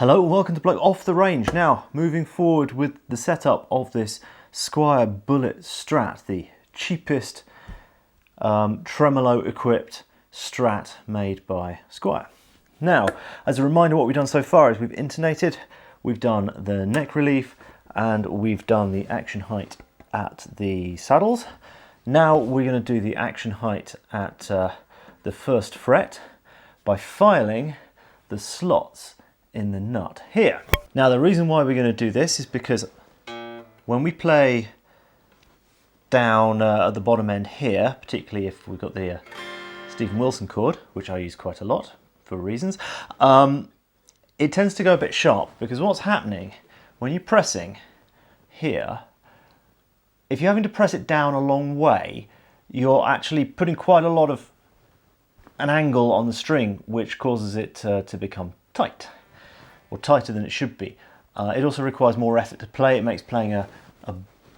Hello and welcome to Bloke Off the Range. Now, moving forward with the setup of this Squier Bullet Strat, the cheapest tremolo equipped Strat made by Squire. Now, as a reminder, what we've done so far is we've intonated, we've done the neck relief, and we've done the action height at the saddles. Now we're going to do the action height at the first fret by filing the slots in the nut here. Now the reason why we're going to do this is because when we play down at the bottom end here, particularly if we've got the Stephen Wilson chord, which I use quite a lot for reasons, it tends to go a bit sharp because what's happening when you're pressing here, if you're having to press it down a long way, you're actually putting quite a lot of an angle on the string, which causes it to become tight, or tighter than it should be. It also requires more effort to play. It makes playing a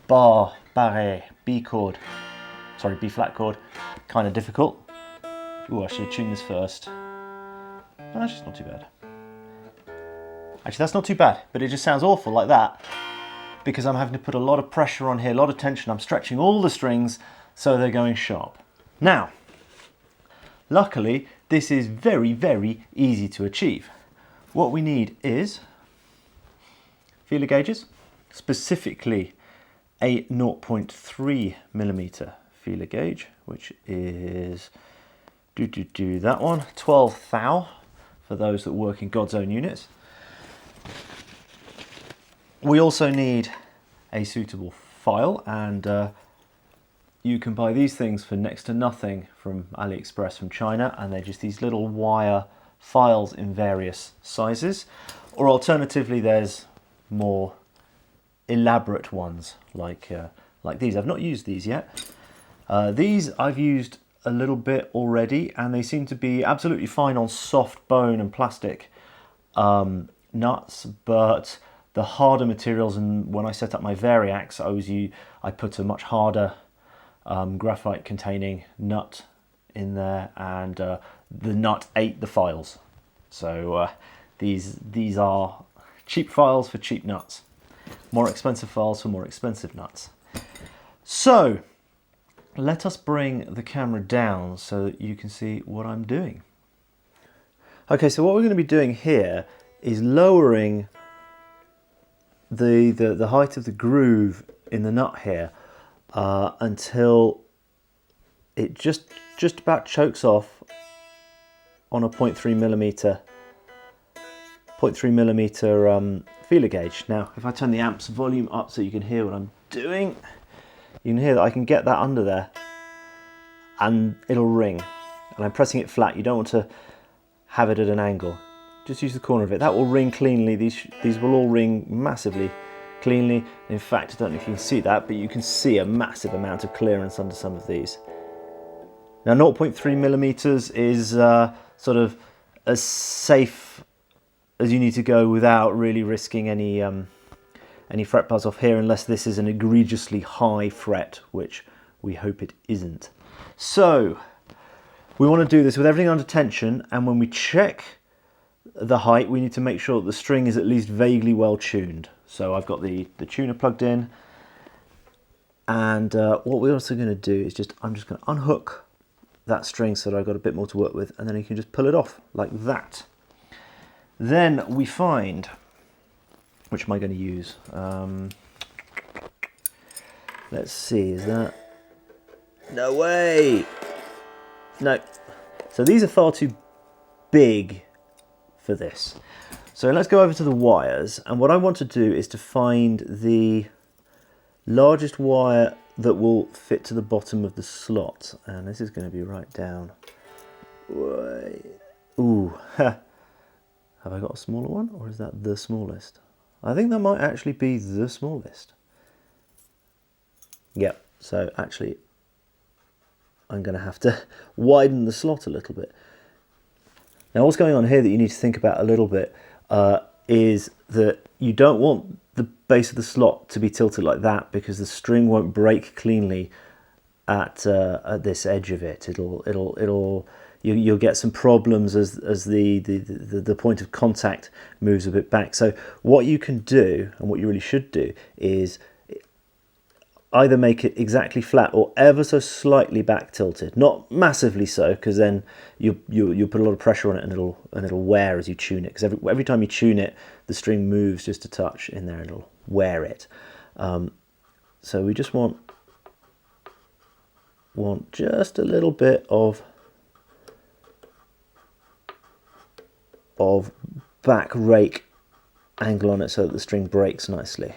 barré, B flat chord, kind of difficult. Ooh, I should have tuned this first. Actually, it's not too bad. Actually, that's not too bad, but it just sounds awful like that because I'm having to put a lot of pressure on here, a lot of tension. I'm stretching all the strings so they're going sharp. Now, luckily, this is very, very easy to achieve. What we need is feeler gauges, specifically a 0.3mm feeler gauge, which is that one, 12 thou for those that work in God's own units. We also need a suitable file, and you can buy these things for next to nothing from AliExpress from China, and they're just these little wire files in various sizes, or alternatively there's more elaborate ones like these. I've not used these yet. These I've used a little bit already, and they seem to be absolutely fine on soft bone and plastic nuts, but the harder materials, and when I set up my Variacs, I put a much harder graphite containing nut in there, and the nut ate the files. So these are cheap files for cheap nuts, more expensive files for more expensive nuts. So let us bring the camera down so that you can see what I'm doing. Okay, so what we're going to be doing here is lowering the height of the groove in the nut here until it just about chokes off on a 0.3mm feeler gauge. Now, if I turn the amp's volume up so you can hear what I'm doing, you can hear that I can get that under there and it'll ring. And I'm pressing it flat. You don't want to have it at an angle. Just use the corner of it. That will ring cleanly. These will all ring massively cleanly. In fact, I don't know if you can see that, but you can see a massive amount of clearance under some of these. Now 0.3mm is sort of as safe as you need to go without really risking any fret bars off here, unless this is an egregiously high fret, which we hope it isn't. So we want to do this with everything under tension, and when we check the height, we need to make sure that the string is at least vaguely well tuned. So I've got the tuner plugged in, and what we're also going to do is I'm just going to unhook that string so that I've got a bit more to work with, and then you can just pull it off like that. Then we find, which am I going to use? Let's see, is that, no way, no. So these are far too big for this. So let's go over to the wires, and what I want to do is to find the largest wire that will fit to the bottom of the slot, and this is going to be right down. Ooh, have I got a smaller one, or is that the smallest? I think that might actually be the smallest. Yep, so actually I'm going to have to widen the slot a little bit. Now what's going on here that you need to think about a little bit is that you don't want the base of the slot to be tilted like that, because the string won't break cleanly at this edge of it. It'll you'll get some problems as the point of contact moves a bit back. So what you can do, and what you really should do, is either make it exactly flat or ever so slightly back tilted. Not massively so, because then you'll put a lot of pressure on it and it'll wear as you tune it. Because every time you tune it, the string moves just a touch in there and it'll wear it. So we just want just a little bit of back rake angle on it so that the string breaks nicely.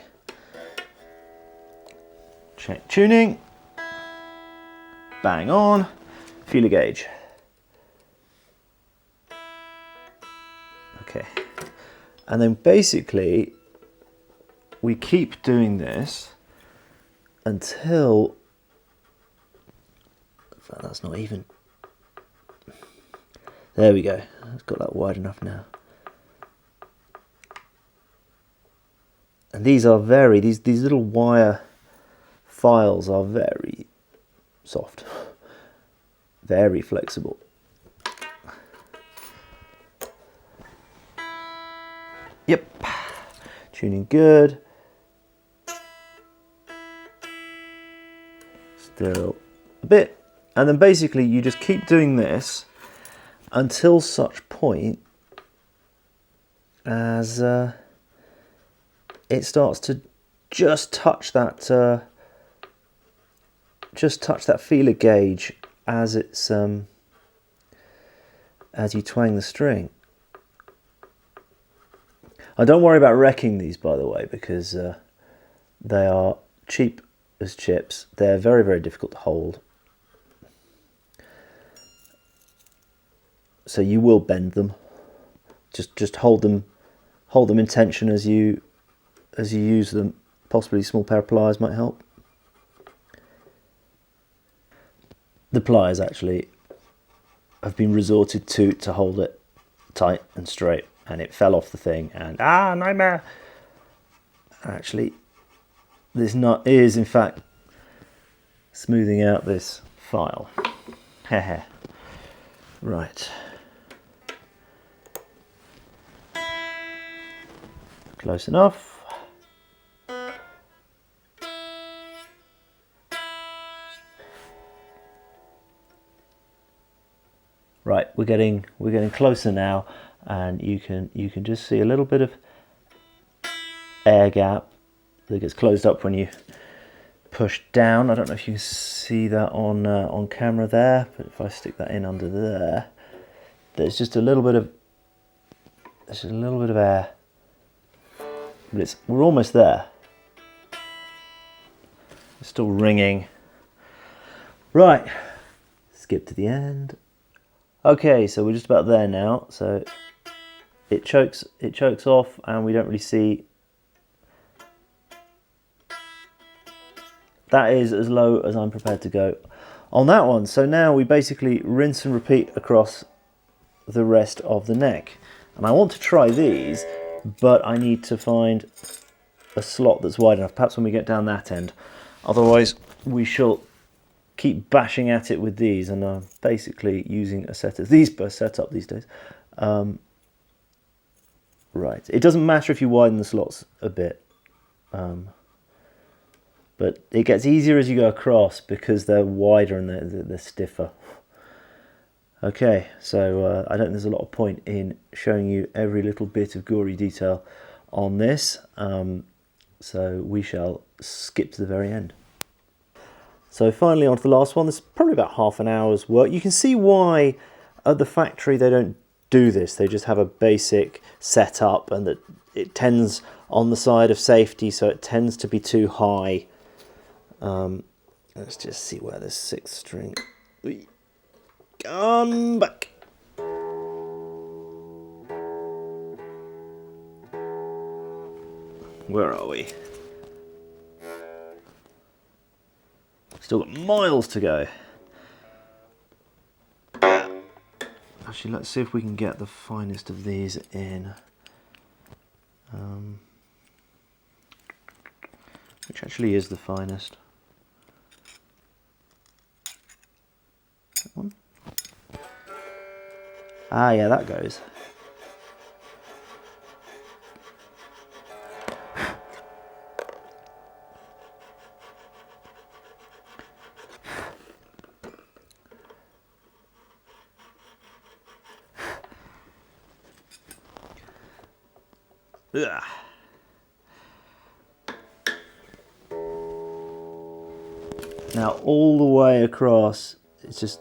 Check tuning, bang on, feeler gauge. Okay, and then basically we keep doing this until, that's not even, there we go, I've got that wide enough now. And these are these little wire files are very soft, very flexible. Yep, tuning good. Still a bit. And then basically you just keep doing this until such point as it starts to just touch that feeler gauge as it's as you twang the string. And don't worry about wrecking these, by the way, because they are cheap as chips. They're very, very difficult to hold. So you will bend them. Just hold them in tension as you use them. Possibly a small pair of pliers might help. The pliers actually have been resorted to hold it tight and straight, and it fell off the thing, and nightmare. Actually, this nut is in fact smoothing out this file. Hehe. Right. Close enough. Right, we're getting closer now, and you can just see a little bit of air gap that gets closed up when you push down. I don't know if you can see that on camera there, but if I stick that in under there, there's just a little bit of air. But we're almost there. It's still ringing. Right, skip to the end. Okay, so we're just about there now. So it chokes off, and we don't really see. That is as low as I'm prepared to go on that one. So now we basically rinse and repeat across the rest of the neck. And I want to try these, but I need to find a slot that's wide enough, perhaps when we get down that end. Otherwise, we shall keep bashing at it with these, and I'm basically using a set of these per setup these days. Right, it doesn't matter if you widen the slots a bit, but it gets easier as you go across because they're wider and they're stiffer. Okay, so I don't think there's a lot of point in showing you every little bit of gory detail on this, so we shall skip to the very end. So finally on to the last one. This is probably about half an hour's work. You can see why at the factory they don't do this. They just have a basic setup, and that it tends on the side of safety, so it tends to be too high. Let's just see where this sixth string. Come back. Where are we? Still got miles to go. Actually, let's see if we can get the finest of these in. Which actually is the finest. That one. Ah, yeah, that goes. Ugh. Now all the way across, it's just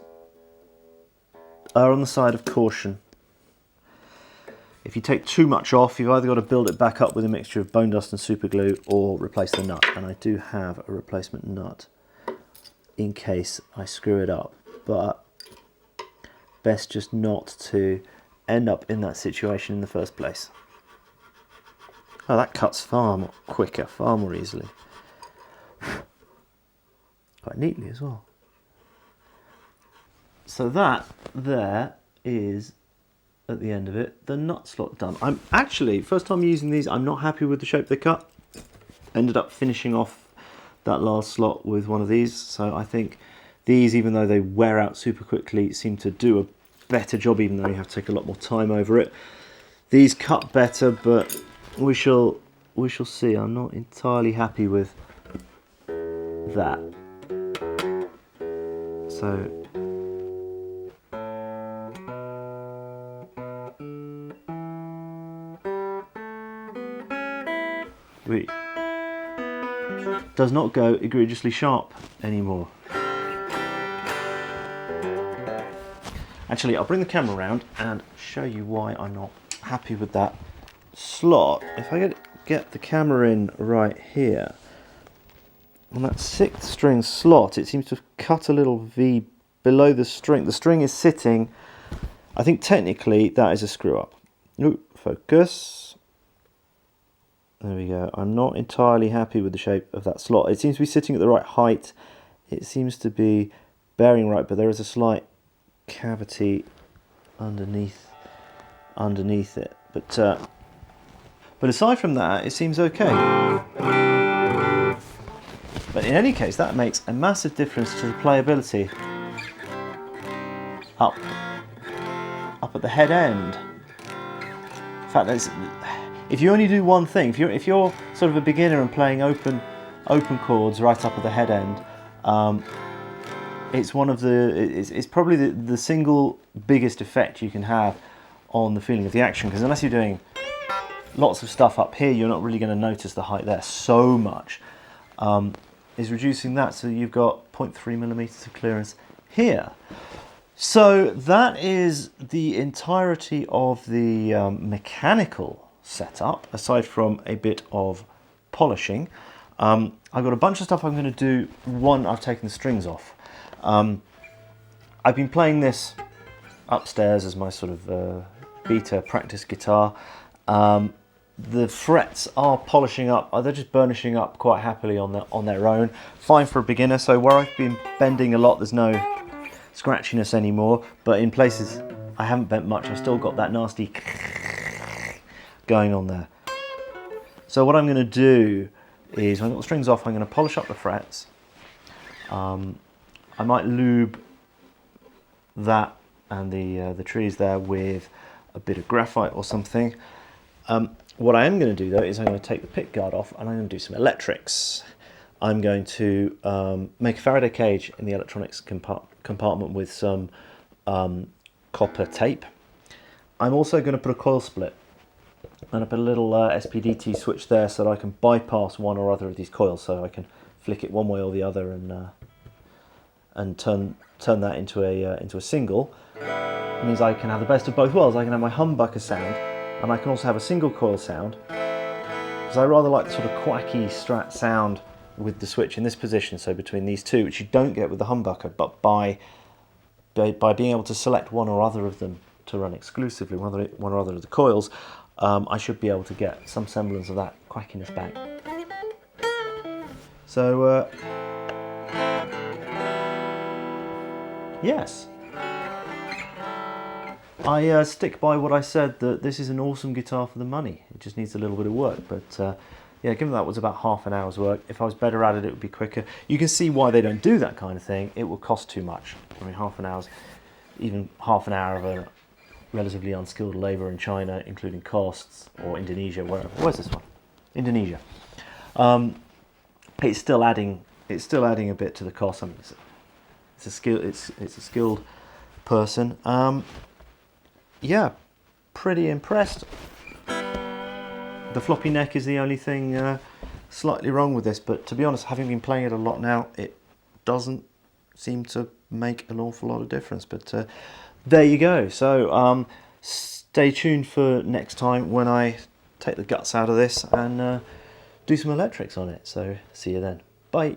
err on the side of caution. If you take too much off, you've either got to build it back up with a mixture of bone dust and super glue or replace the nut. And I do have a replacement nut in case I screw it up, but best just not to end up in that situation in the first place. Oh, that cuts far more quicker, far more easily. Quite neatly as well. So that there is, at the end of it, the nut slot done. I'm actually, first time using these, I'm not happy with the shape they cut. Ended up finishing off that last slot with one of these. So I think these, even though they wear out super quickly, seem to do a better job, even though you have to take a lot more time over it. These cut better, but we shall see. I'm not entirely happy with that. So does not go egregiously sharp anymore. Actually, I'll bring the camera around and show you why I'm not happy with that slot. If I get the camera in right here, on that 6th string slot, it seems to have cut a little V below the string. The string is sitting, I think technically that is a screw up. Ooh, focus. There we go. I'm not entirely happy with the shape of that slot. It seems to be sitting at the right height. It seems to be bearing right, but there is a slight cavity underneath it. But aside from that, it seems okay. But in any case, that makes a massive difference to the playability up at the head end. In fact, if you only do one thing, if you're sort of a beginner and playing open chords right up at the head end, it's probably the single biggest effect you can have on the feeling of the action, because unless you're doing lots of stuff up here, you're not really going to notice the height there so much. Is reducing that, so you've got 0.3 millimeters of clearance here. So that is the entirety of the mechanical setup, aside from a bit of polishing. I've got a bunch of stuff I'm going to do. One, I've taken the strings off. I've been playing this upstairs as my sort of beta practice guitar. The frets are polishing up, they're just burnishing up quite happily on their own. Fine for a beginner, so where I've been bending a lot, there's no scratchiness anymore, but in places I haven't bent much, I've still got that nasty going on there. So what I'm going to do is, when I've got the strings off, I'm going to polish up the frets. I might lube that and the trees there with a bit of graphite or something. What I am going to do though is I'm going to take the pick guard off and I'm going to do some electrics. I'm going to make a Faraday cage in the electronics compartment with some copper tape. I'm also going to put a coil split and I put a little SPDT switch there so that I can bypass one or other of these coils, so I can flick it one way or the other and turn that into a single. It means I can have the best of both worlds. I can have my humbucker sound, and I can also have a single coil sound, because I rather like the sort of quacky Strat sound with the switch in this position, so between these two, which you don't get with the humbucker, but by being able to select one or other of them to run exclusively, one or other of the coils, I should be able to get some semblance of that quackiness back. So, yes. I stick by what I said, that this is an awesome guitar for the money. It just needs a little bit of work, but yeah, given that was about half an hour's work, if I was better at it, it would be quicker. You can see why they don't do that kind of thing. It will cost too much. I mean, half an hour's, even half an hour of relatively unskilled labour in China, including costs, or Indonesia, wherever. Where's this one? Indonesia. It's still adding a bit to the cost. I mean, it's a skilled person. Yeah, pretty impressed. The floppy neck is the only thing slightly wrong with this, but to be honest, having been playing it a lot now, it doesn't seem to make an awful lot of difference. But there you go. So stay tuned for next time when I take the guts out of this and do some electrics on it. So see you then. Bye.